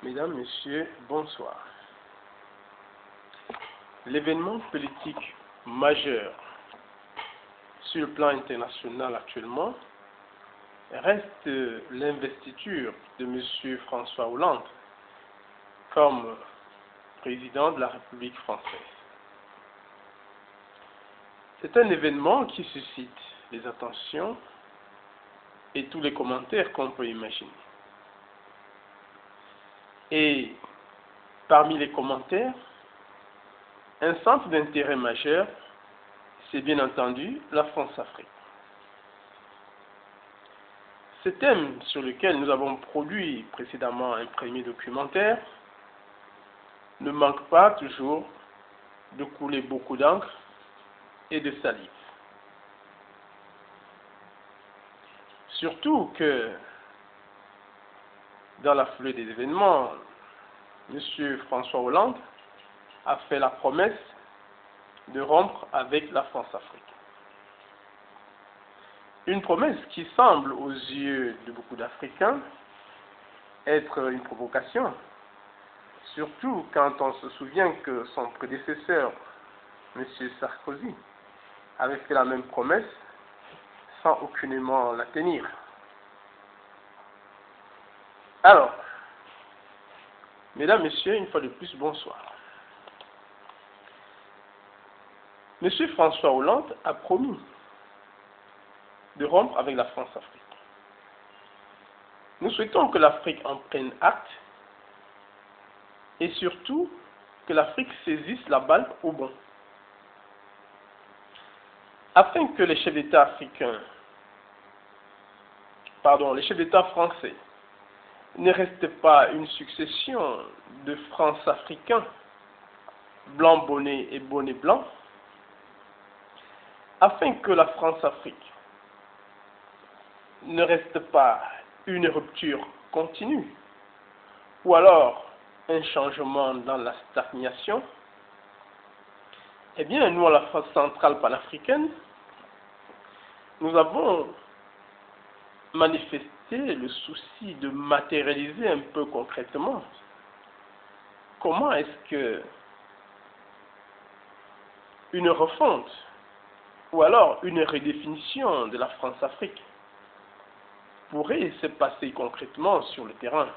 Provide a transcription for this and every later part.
Mesdames, Messieurs, bonsoir. L'événement politique majeur sur le plan international actuellement reste l'investiture de M. François Hollande comme président de la République française. C'est un événement qui suscite les attentions et tous les commentaires qu'on peut imaginer. Et parmi les commentaires, un centre d'intérêt majeur, c'est bien entendu la France-Afrique. Ce thème sur lequel nous avons produit précédemment un premier documentaire ne manque pas toujours de couler beaucoup d'encre et de salive. Surtout que dans la foulée des événements, M. François Hollande a fait la promesse de rompre avec la France-Afrique. Une promesse qui semble aux yeux de beaucoup d'Africains être une provocation, surtout quand on se souvient que son prédécesseur, M. Sarkozy, avait fait la même promesse sans aucunement la tenir. Alors, mesdames, messieurs, une fois de plus, bonsoir. M. François Hollande a promis de rompre avec la France-Afrique. Nous souhaitons que l'Afrique en prenne acte et surtout que l'Afrique saisisse la balle au bon. Afin que les chefs d'État les chefs d'État français ne restent pas une succession de France-Africains, blanc bonnet et bonnet blanc, afin que la France-Afrique ne reste pas une rupture continue, ou alors un changement dans la stagnation, eh bien, nous, à la France centrale panafricaine, nous avons manifesté le souci de matérialiser un peu concrètement comment est-ce que une refonte ou alors une redéfinition de la France-Afrique pourrait se passer concrètement sur le terrain.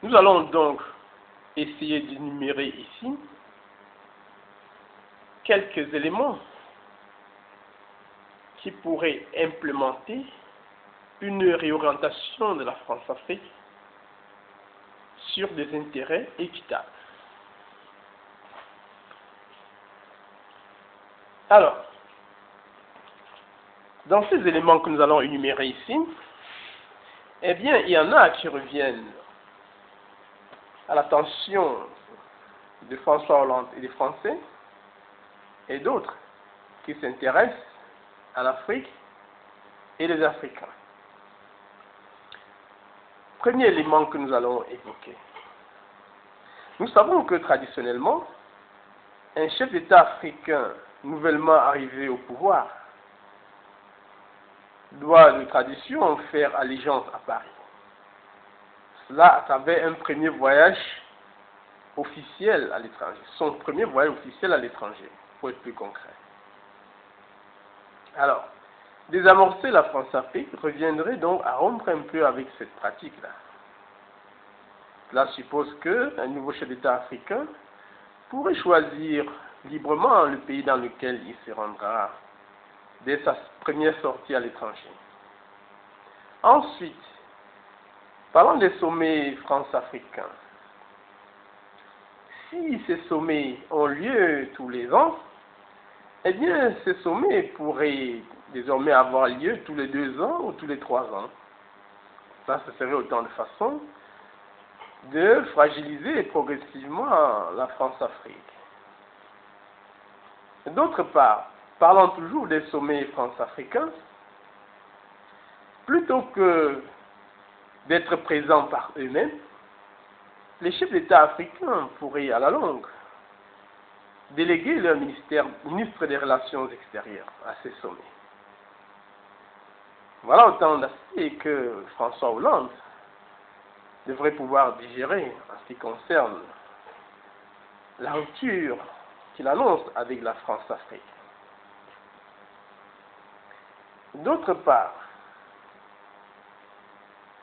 Nous allons donc essayer d'énumérer ici quelques éléments qui pourraient implémenter une réorientation de la France-Afrique sur des intérêts équitables. Alors, dans ces éléments que nous allons énumérer ici, eh bien, il y en a qui reviennent à l'attention de François Hollande et des Français, et d'autres qui s'intéressent à l'Afrique et les Africains. Premier élément que nous allons évoquer. Nous savons que traditionnellement, un chef d'État africain nouvellement arrivé au pouvoir doit de tradition faire allégeance à Paris. Cela à travers un premier voyage officiel à l'étranger. Son premier voyage officiel à l'étranger, pour être plus concret. Alors, désamorcer la France-Afrique reviendrait donc à rompre un peu avec cette pratique-là. Cela suppose qu'un nouveau chef d'État africain pourrait choisir librement le pays dans lequel il se rendra dès sa première sortie à l'étranger. Ensuite, parlons des sommets france-africains. Si ces sommets ont lieu tous les ans, eh bien, ces sommets pourraient désormais avoir lieu tous les 2 ans ou tous les 3 ans. Ça, ce serait autant de façons de fragiliser progressivement la France-Afrique. D'autre part, parlant toujours des sommets france-africains, plutôt que d'être présents par eux-mêmes, les chefs d'État africains pourraient à la longue déléguer leur ministre des Relations extérieures à ces sommets. Voilà autant d'aspects que François Hollande devrait pouvoir digérer en ce qui concerne la rupture qu'il annonce avec la France-Afrique. D'autre part,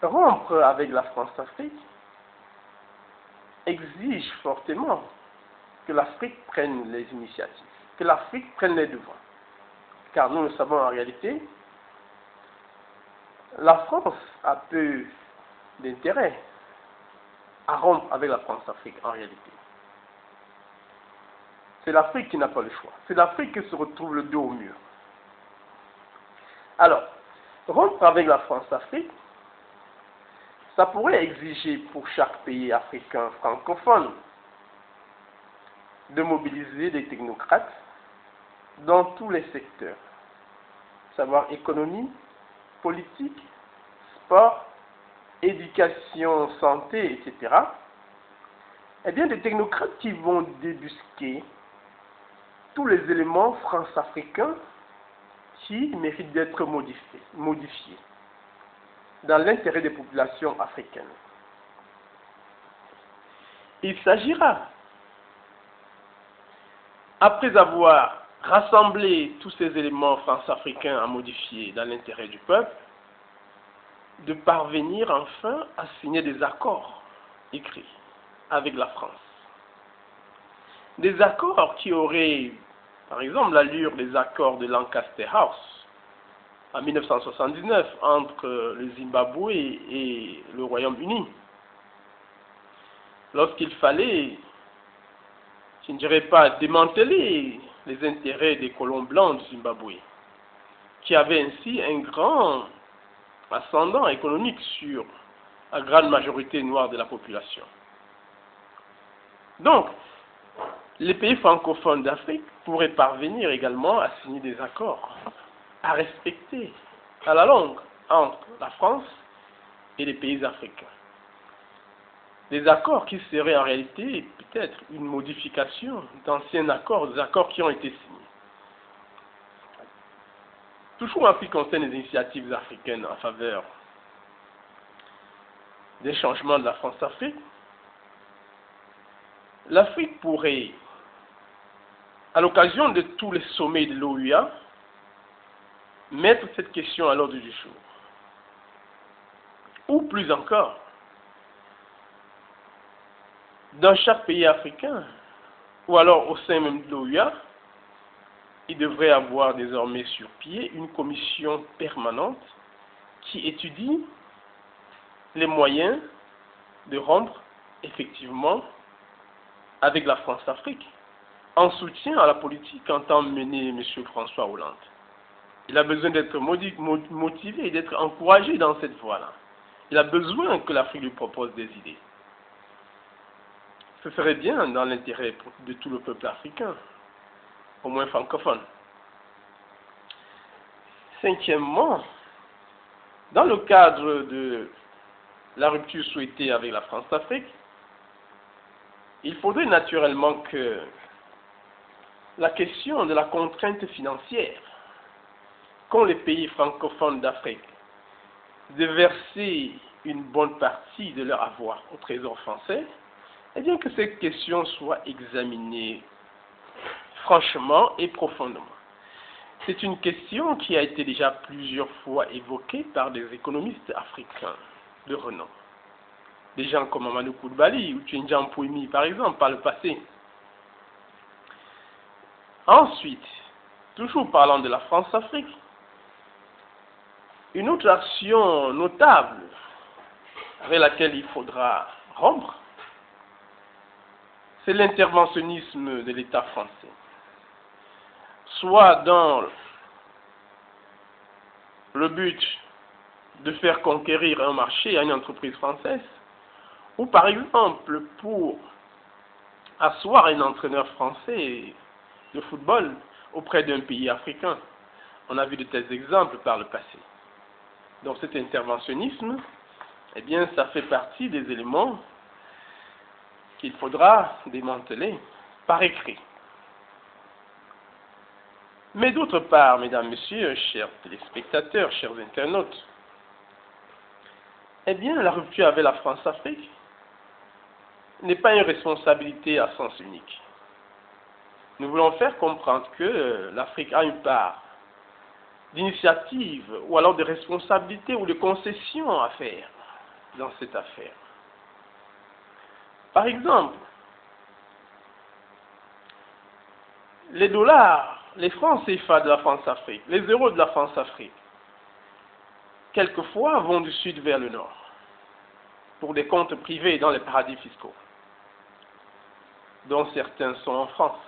rompre avec la France-Afrique exige fortement que l'Afrique prenne les initiatives, que l'Afrique prenne les devants. Car nous le savons en réalité, la France a peu d'intérêt à rompre avec la France-Afrique en réalité. C'est l'Afrique qui n'a pas le choix. C'est l'Afrique qui se retrouve le dos au mur. Alors, rompre avec la France-Afrique, ça pourrait exiger pour chaque pays africain francophone de mobiliser des technocrates dans tous les secteurs, savoir économie, politique, sport, éducation, santé, etc. Eh bien, des technocrates qui vont débusquer tous les éléments france-africains qui méritent d'être modifiés dans l'intérêt des populations africaines. Il s'agira, après avoir rassemblé tous ces éléments france-africains à modifier dans l'intérêt du peuple, de parvenir enfin à signer des accords écrits avec la France. Des accords qui auraient, par exemple, l'allure des accords de Lancaster House en 1979 entre le Zimbabwe et le Royaume-Uni. Lorsqu'il fallait, je ne dirais pas démanteler les intérêts des colons blancs du Zimbabwe, qui avaient ainsi un grand ascendant économique sur la grande majorité noire de la population. Donc, les pays francophones d'Afrique pourraient parvenir également à signer des accords, à respecter à la longue entre la France et les pays africains. Des accords qui seraient en réalité peut-être une modification d'anciens accords, des accords qui ont été signés. Toujours en ce qui concerne les initiatives africaines en faveur des changements de la France-Afrique, l'Afrique pourrait, à l'occasion de tous les sommets de l'OUA, mettre cette question à l'ordre du jour. Ou plus encore, dans chaque pays africain, ou alors au sein même de l'OUA, il devrait avoir désormais sur pied une commission permanente qui étudie les moyens de rompre effectivement avec la France-Afrique, en soutien à la politique qu'entend mener M. François Hollande. Il a besoin d'être motivé et d'être encouragé dans cette voie-là. Il a besoin que l'Afrique lui propose des idées. Ce serait bien dans l'intérêt de tout le peuple africain, au moins francophone. Cinquièmement, dans le cadre de la rupture souhaitée avec la France-Afrique, il faudrait naturellement que la question de la contrainte financière qu'ont les pays francophones d'Afrique de verser une bonne partie de leur avoir au Trésor français, eh bien que cette question soit examinée franchement et profondément. C'est une question qui a été déjà plusieurs fois évoquée par des économistes africains de renom. Des gens comme Amadou Koulibaly ou Tchéndjian Pouimi, par exemple, par le passé. Ensuite, toujours parlant de la France-Afrique, une autre action notable avec laquelle il faudra rompre, c'est l'interventionnisme de l'État français. Soit dans le but de faire conquérir un marché à une entreprise française, ou par exemple pour asseoir un entraîneur français de football auprès d'un pays africain. On a vu de tels exemples par le passé. Donc cet interventionnisme, eh bien, ça fait partie des éléments qu'il faudra démanteler par écrit. Mais d'autre part, mesdames, messieurs, chers téléspectateurs, chers internautes, Eh bien, la rupture avec la France-Afrique n'est pas une responsabilité à sens unique. Nous voulons faire comprendre que l'Afrique a une part d'initiative ou alors de responsabilité ou de concession à faire dans cette affaire. Par exemple, les dollars, les francs CFA de la France-Afrique, les euros de la France-Afrique, quelquefois vont du sud vers le nord pour des comptes privés dans les paradis fiscaux, dont certains sont en France.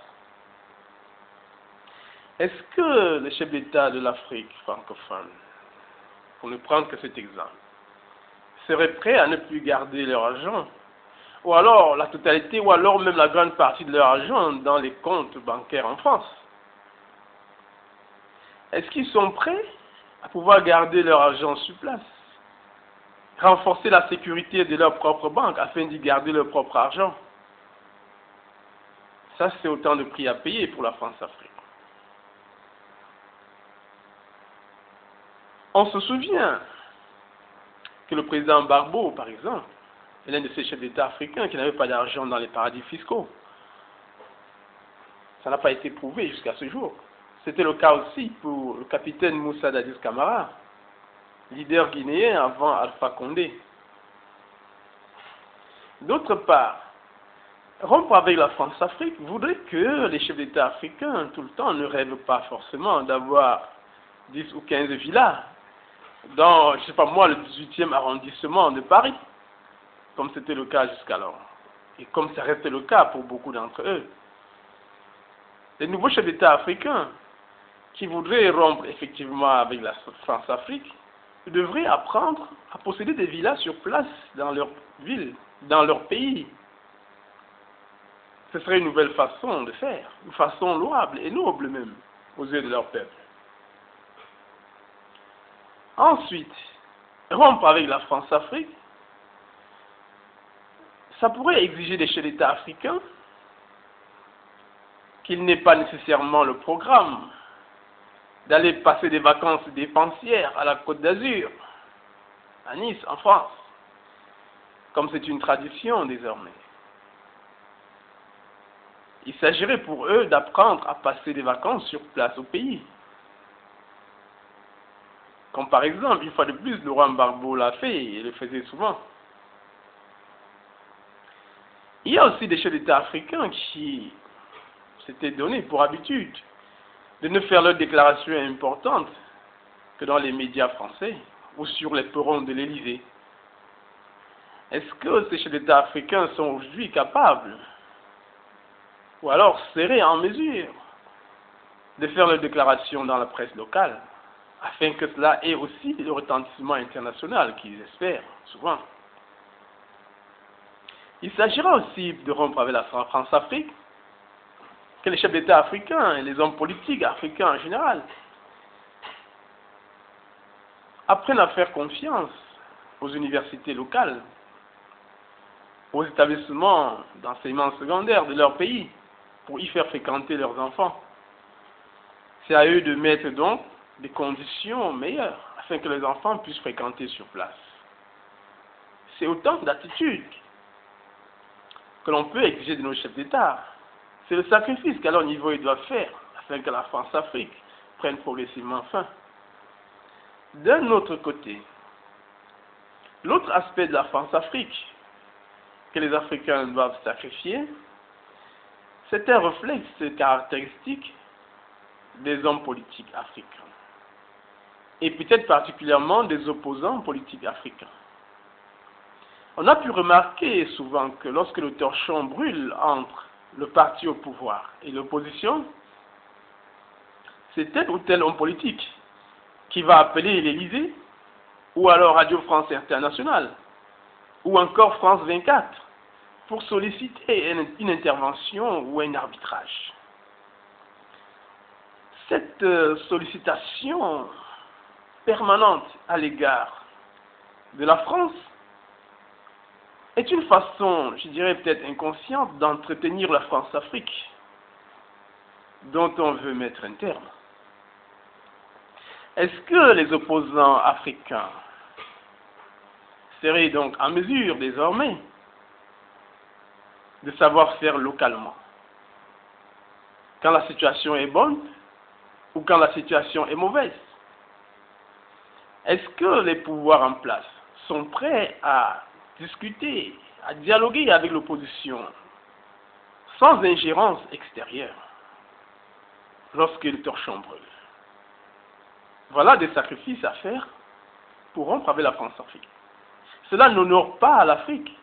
Est-ce que les chefs d'État de l'Afrique francophone, pour ne prendre que cet exemple, seraient prêts à ne plus garder leur argent, ou alors la totalité, ou alors même la grande partie de leur argent dans les comptes bancaires en France? Est-ce qu'ils sont prêts à pouvoir garder leur argent sur place, renforcer la sécurité de leur propre banque afin d'y garder leur propre argent? Ça, c'est autant de prix à payer pour la France-Afrique. On se souvient que le président Gbagbo, par exemple, est l'un de ces chefs d'État africains qui n'avait pas d'argent dans les paradis fiscaux. Ça n'a pas été prouvé jusqu'à ce jour. C'était le cas aussi pour le capitaine Moussa Dadis Camara, leader guinéen avant Alpha Condé. D'autre part, rompre avec la France-Afrique voudrait que les chefs d'État africains, tout le temps, ne rêvent pas forcément d'avoir 10 ou 15 villas dans, je ne sais pas moi, le 18e arrondissement de Paris, comme c'était le cas jusqu'alors, et comme ça reste le cas pour beaucoup d'entre eux. Les nouveaux chefs d'État africains qui voudraient rompre effectivement avec la France-Afrique devraient apprendre à posséder des villas sur place dans leur ville, dans leur pays. Ce serait une nouvelle façon de faire, une façon louable et noble même aux yeux de leur peuple. Ensuite, rompre avec la France-Afrique, ça pourrait exiger des chefs d'État africains qu'il n'ait pas nécessairement le programme d'aller passer des vacances dépensières à la Côte d'Azur, à Nice, en France, comme c'est une tradition désormais. Il s'agirait pour eux d'apprendre à passer des vacances sur place au pays. Comme par exemple, une fois de plus, Laurent Gbagbo l'a fait et le faisait souvent. Il y a aussi des chefs d'État africains qui s'étaient donné pour habitude de ne faire leurs déclarations importantes que dans les médias français ou sur les perrons de l'Élysée. Est-ce que ces chefs d'État africains sont aujourd'hui capables, ou alors seraient en mesure, de faire leurs déclarations dans la presse locale, afin que cela ait aussi le retentissement international qu'ils espèrent souvent? Il s'agira aussi de rompre avec la France-Afrique, que les chefs d'État africains et les hommes politiques africains en général apprennent à faire confiance aux universités locales, aux établissements d'enseignement secondaire de leur pays, pour y faire fréquenter leurs enfants. C'est à eux de mettre donc des conditions meilleures afin que les enfants puissent fréquenter sur place. C'est autant d'attitudes que l'on peut exiger de nos chefs d'État. C'est le sacrifice qu'à leur niveau ils doivent faire afin que la France-Afrique prenne progressivement fin. D'un autre côté, l'autre aspect de la France-Afrique que les Africains doivent sacrifier, c'est un réflexe caractéristique des hommes politiques africains, et peut-être particulièrement des opposants politiques africains. On a pu remarquer souvent que lorsque le torchon brûle entre le parti au pouvoir et l'opposition, c'est tel ou tel homme politique qui va appeler l'Élysée, ou alors Radio France Internationale, ou encore France 24, pour solliciter une intervention ou un arbitrage. Cette sollicitation permanente à l'égard de la France est une façon, je dirais peut-être inconsciente, d'entretenir la France-Afrique, dont on veut mettre un terme. Est-ce que les opposants africains serait donc en mesure désormais de savoir faire localement. Quand la situation est bonne ou quand la situation est mauvaise. Est-ce que les pouvoirs en place sont prêts à discuter, à dialoguer avec l'opposition sans ingérence extérieure lorsque le torchon brûle? Voilà des sacrifices à faire pour rompre avec la France-Afrique. Cela n'honore pas à l'Afrique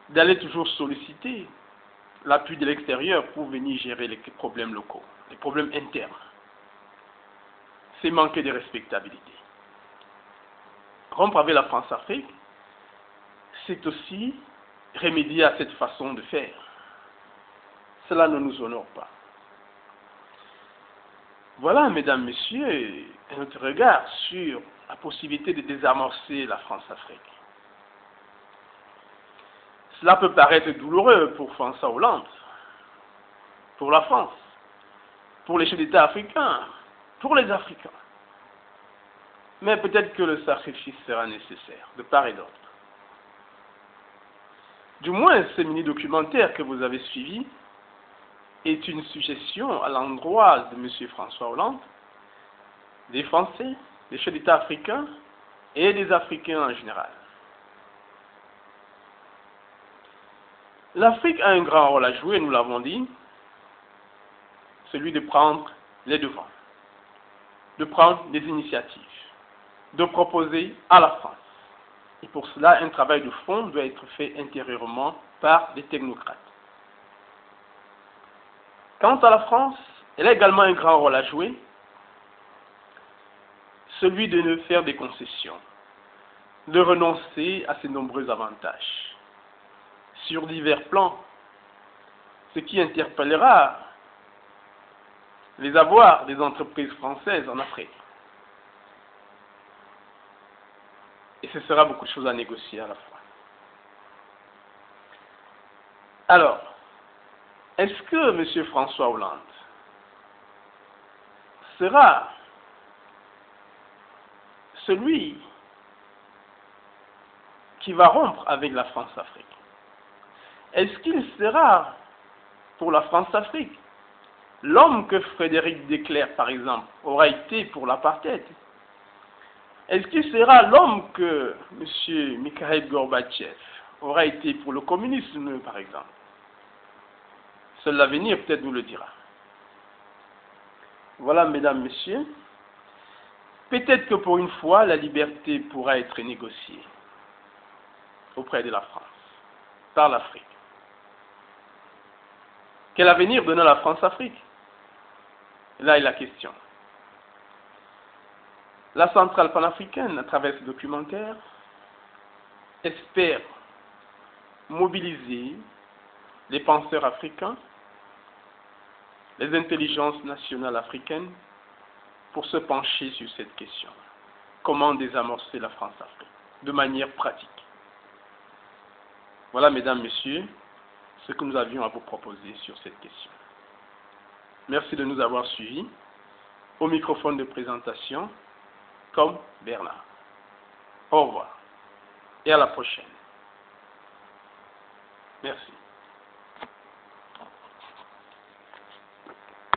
d'aller toujours solliciter l'appui de l'extérieur pour venir gérer les problèmes locaux, les problèmes internes. C'est manquer de respectabilité. Rompre avec la France-Afrique, c'est aussi remédier à cette façon de faire. Cela ne nous honore pas. Voilà, mesdames, messieurs, notre regard sur la possibilité de désamorcer la France-Afrique. Cela peut paraître douloureux pour François Hollande, pour la France, pour les chefs d'État africains, pour les Africains. Mais peut-être que le sacrifice sera nécessaire, de part et d'autre. Du moins, ce mini-documentaire que vous avez suivi est une suggestion à l'endroit de M. François Hollande, des Français, des chefs d'État africains et des Africains en général. L'Afrique a un grand rôle à jouer, nous l'avons dit, celui de prendre les devants, de prendre des initiatives, de proposer à la France. Et pour cela, un travail de fond doit être fait intérieurement par des technocrates. Quant à la France, elle a également un grand rôle à jouer, celui de ne faire des concessions, de renoncer à ses nombreux avantages sur divers plans, ce qui interpellera les avoirs des entreprises françaises en Afrique. Et ce sera beaucoup de choses à négocier à la fois. Alors, est-ce que M. François Hollande sera celui qui va rompre avec la France-Afrique? Est-ce qu'il sera, pour la France-Afrique, l'homme que Frédéric Declercq, par exemple, aura été pour l'apartheid? Est-ce qu'il sera l'homme que M. Mikhail Gorbatchev aura été pour le communisme, par exemple? Seul l'avenir peut-être nous le dira. Voilà, mesdames, messieurs. Peut-être que pour une fois, la liberté pourra être négociée auprès de la France, par l'Afrique. Quel avenir donner à la France-Afrique? Là est la question. La centrale panafricaine, à travers ce documentaire, espère mobiliser les penseurs africains, les intelligences nationales africaines, pour se pencher sur cette question. Comment désamorcer la France-Afrique de manière pratique? Voilà, mesdames, messieurs, ce que nous avions à vous proposer sur cette question. Merci de nous avoir suivis. Au microphone de présentation, comme Bernard. Au revoir et à la prochaine. Merci.